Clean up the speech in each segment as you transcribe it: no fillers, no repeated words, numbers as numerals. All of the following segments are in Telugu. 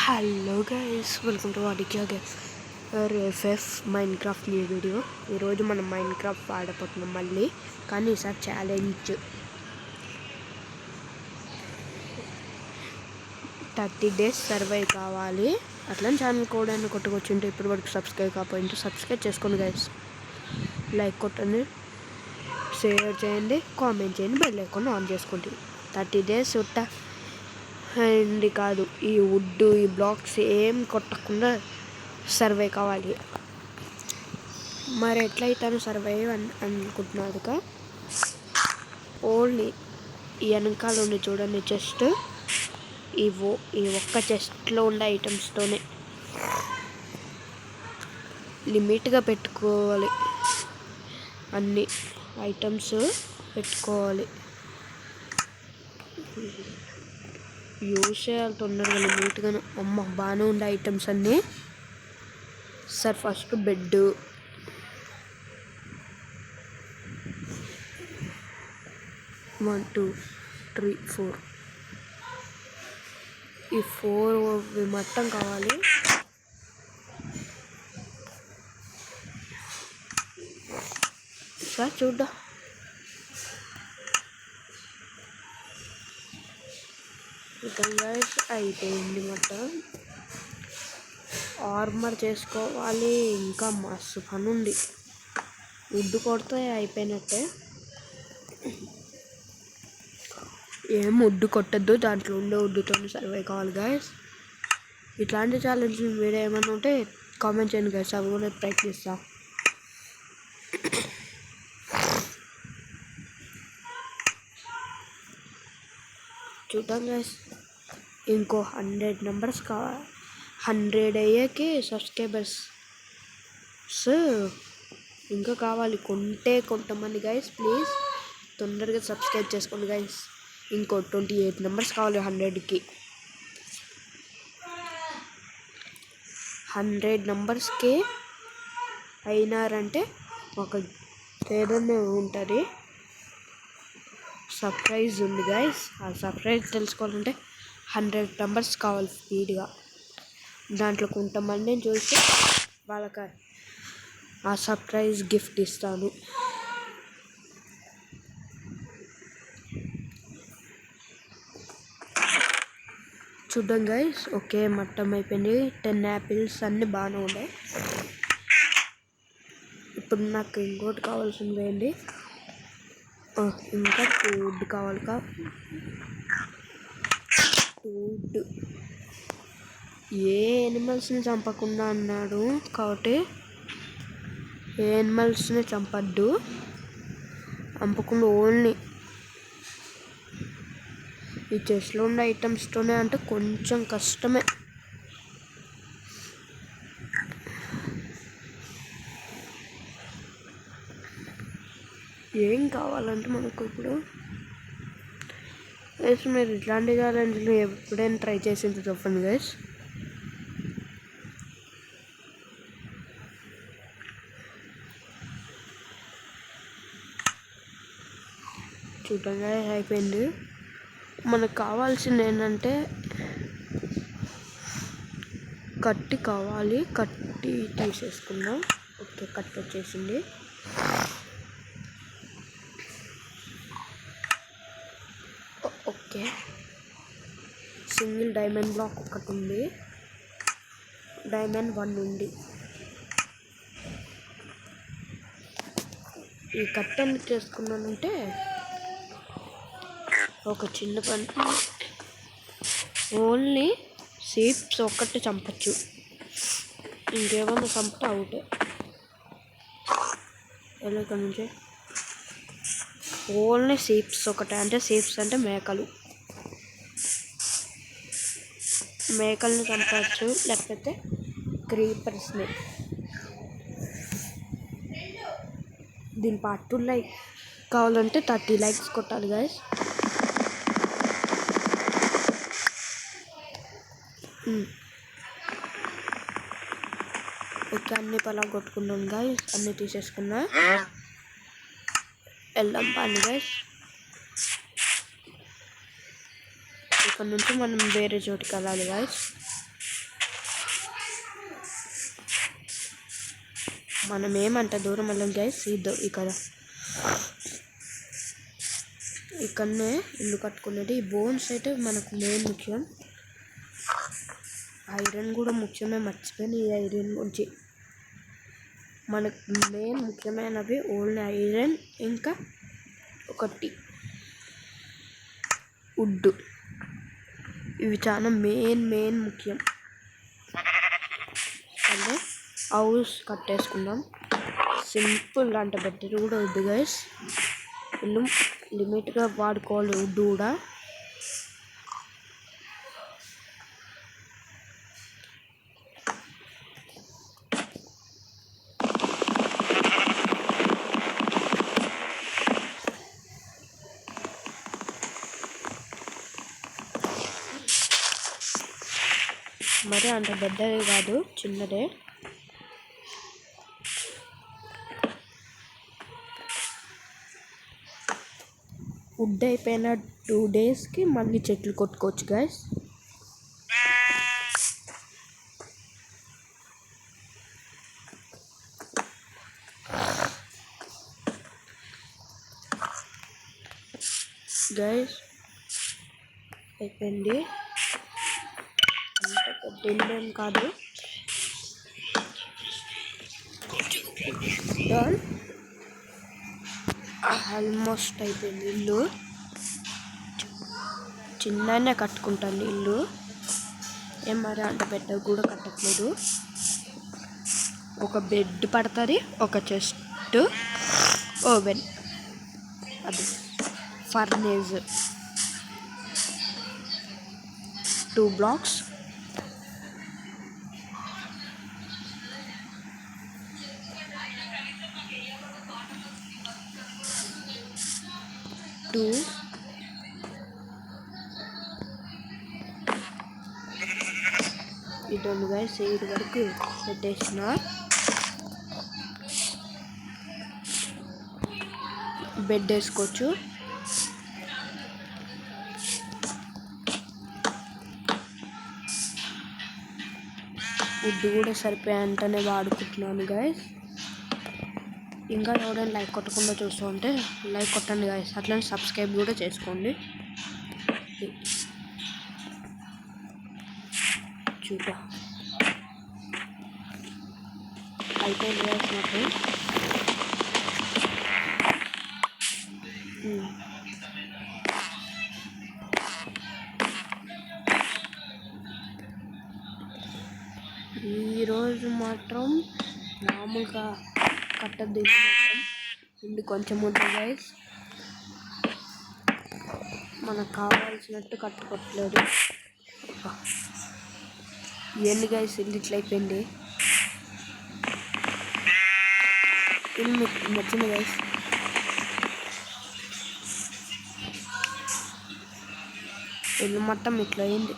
హలో గైస్, వెల్కమ్ టు వాడికి ఎఫ్ఎఫ్ మైన్క్రాఫ్ట్ న్యూ వీడియో. ఈరోజు మనం మైన్క్రాఫ్ట్ ఆడపోతున్నాం మళ్ళీ, కానీ ఈసారి ఛాలెంజ్ 30 days సర్వై కావాలి. అట్లా ఛానల్ కూడా కొట్టుకొచ్చుంటే ఇప్పుడు వరకు సబ్స్క్రైబ్ కాకపోయింటే సబ్స్క్రైబ్ చేసుకోండి గైస్. లైక్ కొట్టండి, షేర్ చేయండి, కామెంట్ చేయండి, బెల్ ఐకాన్ ఆన్ చేసుకోండి. 30 days అండ్ కాదు, ఈ వుడ్ ఈ బ్లాక్స్ ఏం కొట్టకుండా సర్వే కావాలి. మరి ఎట్లయితే సర్వే అనుకుంటున్నారుగా, ఓన్లీ ఈ వెనకాల ఉండి చూడండి, చెస్ట్ ఈ ఒక్క చెస్ట్లో ఉండే ఐటమ్స్తోనే లిమిట్గా పెట్టుకోవాలి. అన్ని ఐటమ్స్ పెట్టుకోవాలి, యూజ్ చేయాలి తొందరగా లిమిట్గా. అమ్మ బాగానే ఉండే ఐటమ్స్ అన్నీ. Sir first bed, one two three four, ఈ 4 మొత్తం కావాలి. సార్ చూద్దాం. అయిపోయింది మొత్తం. ఆర్మర్ చేసుకోవాలి, ఇంకా మస్తు పని ఉంది. వుడ్ కొడితే అయిపోయినట్టే. ఏం వుడ్ కొట్టద్దు, దాంట్లో ఉండే వుడ్తో సర్వే కావాలి గైస్. ఇట్లాంటి ఛాలెంజ్ వీడియో ఏమైనా ఉంటే కామెంట్ చేయండి గైస్, అవి కూడా ప్రయత్నిస్తా. చూద్దాం గైస్, ఇంకో 100 numbers కావాలి. 100 అయ్యాకి సబ్స్క్రైబర్స్ ఇంకా కావాలి. కొంతమంది గైస్, ప్లీజ్ తొందరగా సబ్స్క్రైబ్ చేసుకోండి గైస్. ఇంకో 28 numbers కావాలి 100కి. 100 numbersకి అయినారంటే ఒక ఏదైనా ఉంటుంది, సర్ప్రైజ్ ఉంది గైస్. ఆ సర్ప్రైజ్ తెలుసుకోవాలంటే 100 numbers కావాలి స్పీడ్గా. దాంట్లో కొంతమందిని చూసి వాళ్ళకి ఆ సర్ప్రైజ్ గిఫ్ట్ ఇస్తాను. చూద్దాం గైస్. ఓకే, మొత్తం అయిపోయింది. 10 apples అన్నీ బాగానే ఉన్నాయి. ఇప్పుడు నాకు ఇంకోటి కావాల్సింది ఏంటి, ఇంకా ఫుడ్ కావాలి. ఫుడ్ ఏ ఎనిమల్స్ని చంపకుండా అన్నాడు కాబట్టి ఏ ఎనిమల్స్ని చంపద్దు, చంపకుండా ఓన్లీ ఈ చెస్ట్లో ఉన్న ఐటమ్స్తోనే అంటే కొంచెం కష్టమే. ఏం కావాలంటే మనకు ఇప్పుడు గైస్, మీరు ఇట్లాంటి ఛాలెంజ్లు ఎప్పుడైనా ట్రై చేసింది చెప్పండి గైస్. చూడంగా అయిపోయింది. మనకు కావాల్సింది ఏంటంటే కత్తి కావాలి. కత్తి తీసేసుకుందాం. ఓకే, కత్తి వచ్చేసింది. ఓకే, సింగిల్ డైమండ్ బ్లాక్ ఒకటి ఉంది, డైమండ్ 1 ఉంది. ఈ కత్తి ఎందుకు చేసుకున్నానంటే ఒక చిన్న పని, ఓన్లీ షీప్స్ ఒక్కటి చంపచ్చు, ఇంకేమన్నా చంపితే అవుటే. ఇక్కడ నుంచి ఓన్లీ షీప్స్ ఒకటే, అంటే షీప్స్ అంటే మేకల్ని చంపచ్చు, లేకపోతే క్రీపర్స్ని. దీని పార్ట్ 2 లైక్ కావాలంటే 30 likes కొట్టాలి గైస్. ఓకే, అన్ని పలా కొట్టుకున్నాం గైస్, అన్నీ తీసేసుకున్నా. వెళ్దాం పని గైస్. ఇక్కడ నుంచి మనం వేరే చోటుకి వెళ్ళాలి గాయస్. మనం ఏమంత దూరం వెళ్ళం గైస్. ఇక్కడనే ఇల్లు కట్టుకునేది. ఈ బోన్స్ అయితే మనకు మెయిన్ ముఖ్యం. ఐరన్ కూడా ముఖ్యమే, మర్చిపోయిన ఈ ఐరన్ గురించి. మనకు మెయిన్ ముఖ్యమైనవి ఓన్లీ ఐరన్, ఇంకా ఒకటి వుడ్. ఇవి చాలా మెయిన్ ముఖ్యం. అంటే హౌస్ కట్టేసుకుందాం. సింపుల్ అంటే బెటర్ కూడా వద్దు గైస్. ఇల్లు లిమిట్గా వాడుకోవాలి వుడ్ కూడా. మరి అంత పెద్దది కాదు, చిన్నదే. వుడ్ అయిపోయిన 2 డేస్కి మళ్ళీ చెట్లు కొట్టుకోవచ్చు గైస్. అయిపోయింది. అంత పెద్ద ఇల్లు ఏం కాదు. ఆల్మోస్ట్ అయిపోయింది ఇల్లు. చిన్ననే కట్టుకుంటాను ఇల్లు, ఏం మరి అంత పెద్ద కూడా కట్టట్లేదు. ఒక బెడ్ పడుతుంది, ఒక చెస్ట్, ఓవెన్, అది ఫర్నేజ్, 2 blocks, ఇదండి గైస్. 8 వరకు పెట్టేసిన. బెడ్ వేసుకోవచ్చు. వుడ్ కూడా సరిపోయేంతనే వాడుకుంటున్నాను గైస్. ఇంకా ఎవరైనా లైక్ కొట్టకుండా చూస్తూ ఉంటే లైక్ కొట్టండి గైస్. అట్లనే సబ్స్క్రైబ్ కూడా చేసుకోండి. చూద్దాం. అయిపోయింది గైస్ నాకు. ఈరోజు మాత్రం మామూలుగా కట్టద్దు, మాత్రం ఇంటి కొంచెం ఉంది గైస్. మనకు కావాల్సినట్టు కట్టుకోవట్లేదు. ఏంది గైస్ ఇల్లు ఇట్లా అయిపోయింది. ఇల్లు మీకు నచ్చింది గైస్. ఇల్లు మొత్తం ఇట్లా అయింది.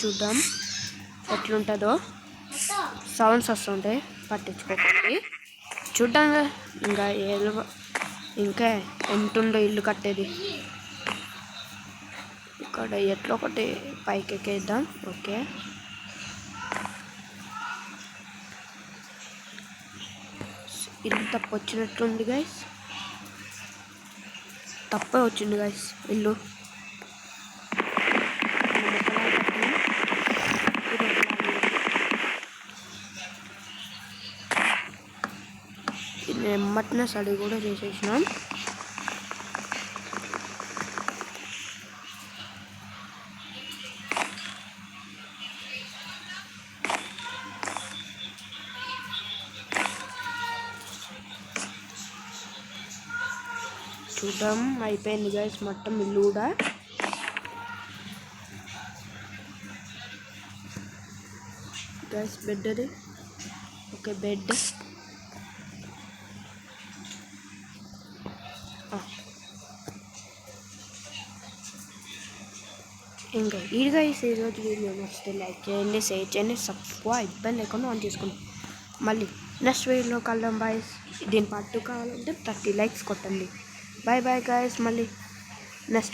చూద్దాం ఎట్లుంటుందో. సౌండ్స్ వస్తుంటాయి, పట్టించుకోకండి. చూద్దాం. ఇంకా ఎంతుందో ఇల్లు కట్టేది. ఇక్కడ ఎట్లా ఒకటి పైకి ఎక్కేద్దాం. ఓకే, ఇల్లు తప్పు వచ్చినట్టుంది గైస్. తప్పే వచ్చింది గైస్ ఇల్లు. ఎమ్మటినే స్టడీ కూడా చేసేసినాం. చూద్దాం. అయిపోయింది గైస్ మొత్తం ఇల్లు కూడా. గైస్ బెడ్ అది. Okay, bed. ఇంకా ఇది గైస్ ఈరోజు వీడియో నచ్చితే లైక్ చేయండి, షేర్ చేయండి, సబ్స్క్రైబ్ ఇబ్బంది లేకుండా ఆన్ చేసుకోండి. మళ్ళీ నెక్స్ట్ వీడియోలో కలుద్దాం బాయ్స్. దీని పార్ట్ 2 కావాలంటే 30 likes కొట్టండి. Bye bye guys. మళ్ళీ నెక్స్ట్